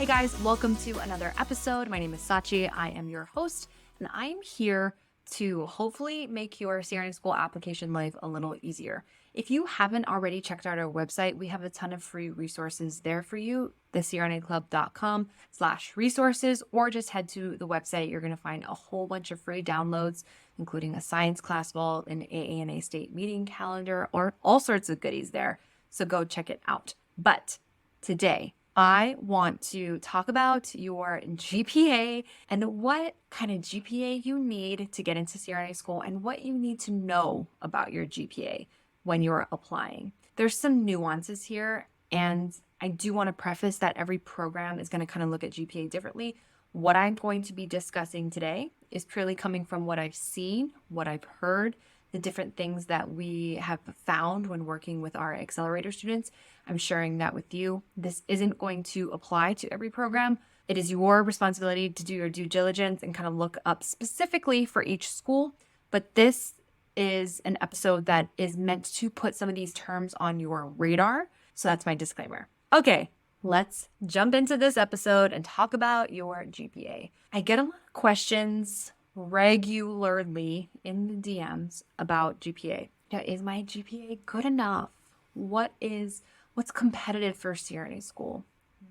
Hey guys, welcome to another episode. My name is Sachi. I am your host, and I'm here to hopefully make your CRNA school application life a little easier. If you haven't already checked out our website, we have a ton of free resources there for you, thecrnaclub.com/resources, or just head to the website. You're going to find a whole bunch of free downloads, including a science class vault, an AANA state meeting calendar, or all sorts of goodies there. So go check it out. But today, I want to talk about your GPA and what kind of GPA you need to get into CRNA school and what you need to know about your GPA when you're applying. There's some nuances here, and I do want to preface that every program is going to kind of look at GPA differently. What I'm going to be discussing today is purely coming from what I've seen, what I've heard, the different things that we have found when working with our accelerator students. I'm sharing that with you. This isn't going to apply to every program. It is your responsibility to do your due diligence and kind of look up specifically for each school. But this is an episode that is meant to put some of these terms on your radar. So that's my disclaimer. Okay, let's jump into this episode and talk about your GPA. I get a lot of questions regularly in the DMs about GPA. Yeah, is my GPA good enough? What's competitive for CRNA school?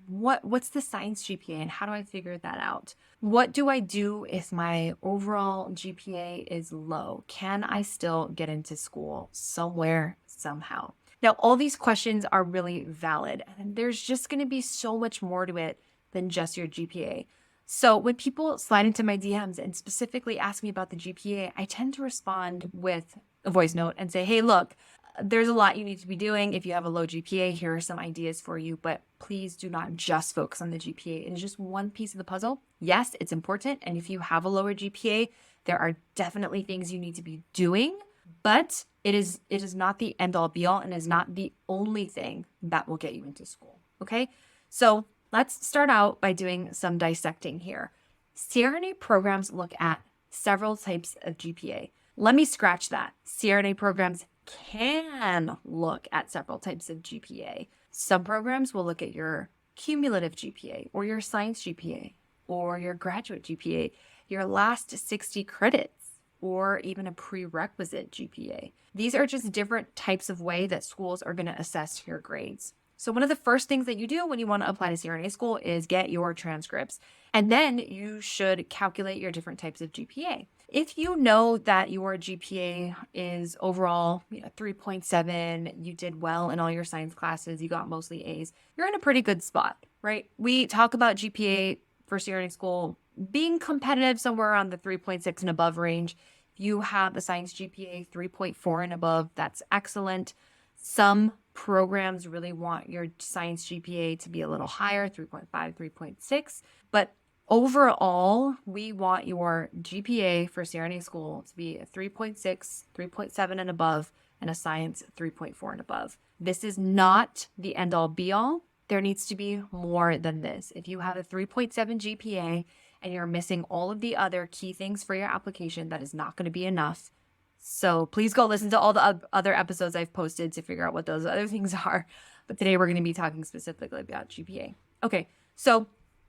What's the science GPA and how do I figure that out? What do I do if my overall GPA is low? Can I still get into school somewhere, somehow? Now, all these questions are really valid, and there's just going to be so much more to it than just your GPA. So when people slide into my DMs and specifically ask me about the GPA, I tend to respond with a voice note and say, hey, look, there's a lot you need to be doing. If you have a low GPA, here are some ideas for you, but please do not just focus on the GPA. It is just one piece of the puzzle. Yes, it's important. And if you have a lower GPA, there are definitely things you need to be doing, but it is not the end all be all and is not the only thing that will get you into school. Okay. So let's start out by doing some dissecting here. CRNA programs look at several types of GPA. Let me scratch that. CRNA programs can look at several types of GPA. Some programs will look at your cumulative GPA or your science GPA or your graduate GPA, your last 60 credits, or even a prerequisite GPA. These are just different types of way that schools are going to assess your grades. So one of the first things that you do when you want to apply to CRNA school is get your transcripts. And then you should calculate your different types of GPA. If you know that your GPA is overall 3.7, you did well in all your science classes, you got mostly A's, you're in a pretty good spot, right? We talk about GPA for CRNA school being competitive somewhere around the 3.6 and above range. If you have a science GPA 3.4 and above, that's excellent. Some programs really want your science GPA to be a little higher, 3.5, 3.6. But overall, we want your GPA for CRNA school to be a 3.6, 3.7 and above, and a science 3.4 and above. This is not the end all be all. There needs to be more than this. If you have a 3.7 GPA and you're missing all of the other key things for your application, that is not going to be enough. So please go listen to all the other episodes I've posted to figure out what those other things are. But today we're going to be talking specifically about GPA. Okay, so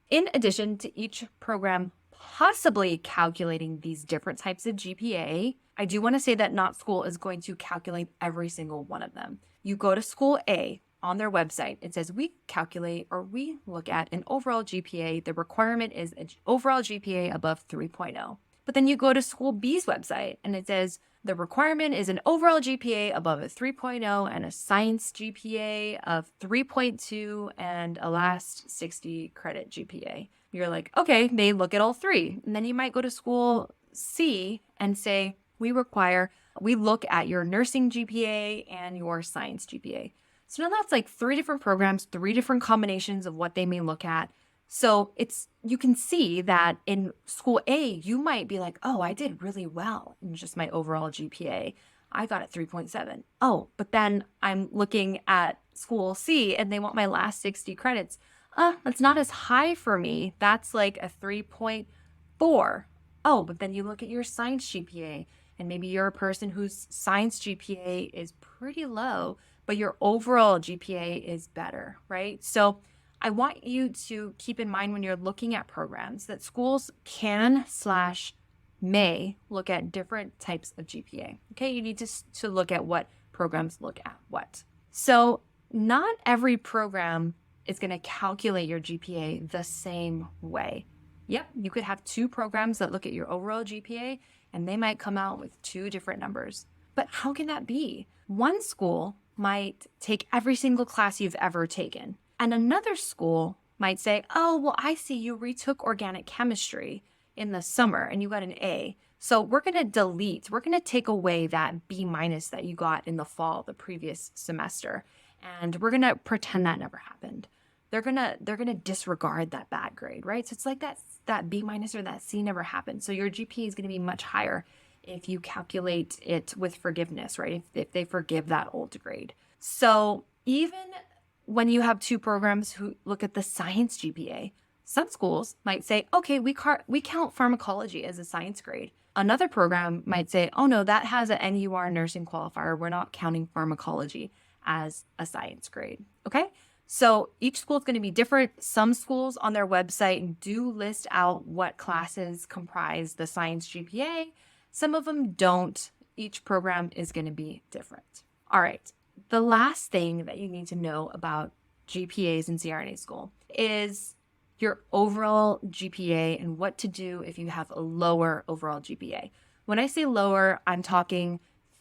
in addition to each program possibly calculating these different types of GPA, I do want to say that not school is going to calculate every single one of them. You go to school A on their website. It says we calculate or we look at an overall GPA. The requirement is an overall GPA above 3.0. But then you go to school B's website and it says the requirement is an overall GPA above a 3.0 and a science GPA of 3.2 and a last 60 credit GPA. You're like, okay, they look at all three. And then you might go to school C and say, we look at your nursing GPA and your science GPA. So now that's like three different programs, three different combinations of what they may look at. So you can see that in school A, you might be like, oh, I did really well in just my overall GPA. I got it 3.7. Oh, but then I'm looking at school C and they want my last 60 credits. That's not as high for me. That's like a 3.4. Oh, but then you look at your science GPA and maybe you're a person whose science GPA is pretty low, but your overall GPA is better, right? So I want you to keep in mind when you're looking at programs that schools can/may look at different types of GPA. Okay, you need to look at what programs look at what. So not every program is going to calculate your GPA the same way. Yep, you could have two programs that look at your overall GPA and they might come out with two different numbers. But how can that be? One school might take every single class you've ever taken, and another school might say, oh, well, I see you retook organic chemistry in the summer and you got an A. So we're going to take away that B- that you got in the fall, the previous semester. And we're going to pretend that never happened. They're going to disregard that bad grade, right? So it's like that B- or that C never happened. So your GPA is going to be much higher if you calculate it with forgiveness, right? If they forgive that old grade. So even when you have two programs who look at the science GPA, some schools might say, okay, we count pharmacology as a science grade. Another program might say, oh no, that has an NUR nursing qualifier. We're not counting pharmacology as a science grade. Okay. So each school is going to be different. Some schools on their website do list out what classes comprise the science GPA. Some of them don't. Each program is going to be different. All right. The last thing that you need to know about GPAs in CRNA school is your overall GPA and what to do if you have a lower overall GPA. When I say lower, I'm talking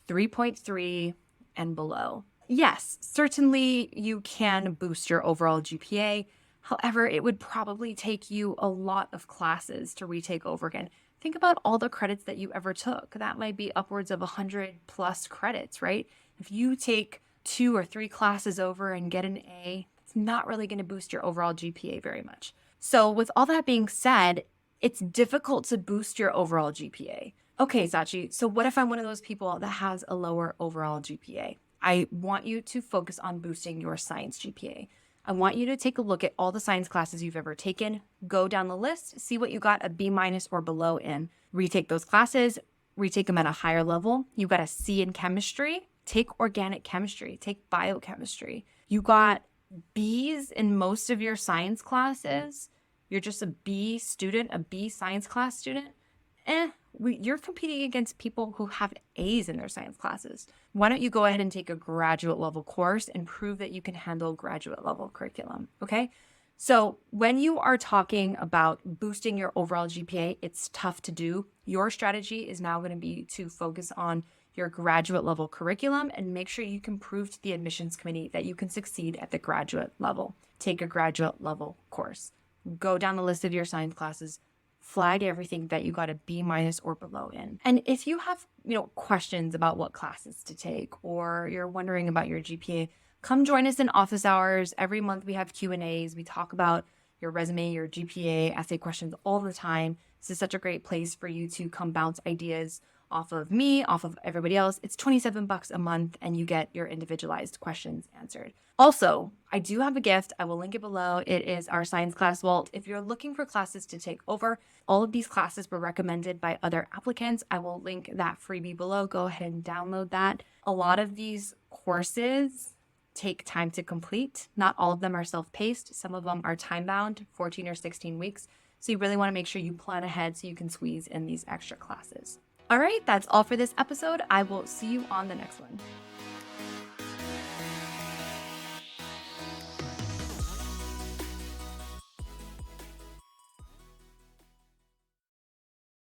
3.3 and below. Yes, certainly you can boost your overall GPA. However, it would probably take you a lot of classes to retake over again. Think about all the credits that you ever took. That might be upwards of 100 plus credits, right? If you take 2 or 3 classes over and get an A, it's not really going to boost your overall GPA very much. So with all that being said, it's difficult to boost your overall GPA. Okay, Sachi, so what if I'm one of those people that has a lower overall GPA? I want you to focus on boosting your science GPA. I want you to take a look at all the science classes you've ever taken, go down the list, see what you got a B- or below in. Retake those classes, retake them at a higher level. You got a C in chemistry, take organic chemistry, take biochemistry. You got B's in most of your science classes. You're just a B student, a B science class student. You're competing against people who have A's in their science classes. Why don't you go ahead and take a graduate level course and prove that you can handle graduate level curriculum, okay? So when you are talking about boosting your overall GPA, it's tough to do. Your strategy is now going to be to focus on your graduate level curriculum and make sure you can prove to the admissions committee that you can succeed at the graduate level. Take a graduate level course. Go down the list of your science classes, flag everything that you got a B- or below in. And if you have, questions about what classes to take, or you're wondering about your GPA, come join us in office hours. Every month we have Q&As. We talk about your resume, your GPA, essay questions all the time. This is such a great place for you to come bounce ideas off of me, off of everybody else. It's $27 a month and you get your individualized questions answered. Also, I do have a gift. I will link it below. It is our science class vault. If you're looking for classes to take over, all of these classes were recommended by other applicants. I will link that freebie below. Go ahead and download that. A lot of these courses take time to complete. Not all of them are self-paced. Some of them are time-bound, 14 or 16 weeks. So you really want to make sure you plan ahead so you can squeeze in these extra classes. All right, that's all for this episode. I will see you on the next one.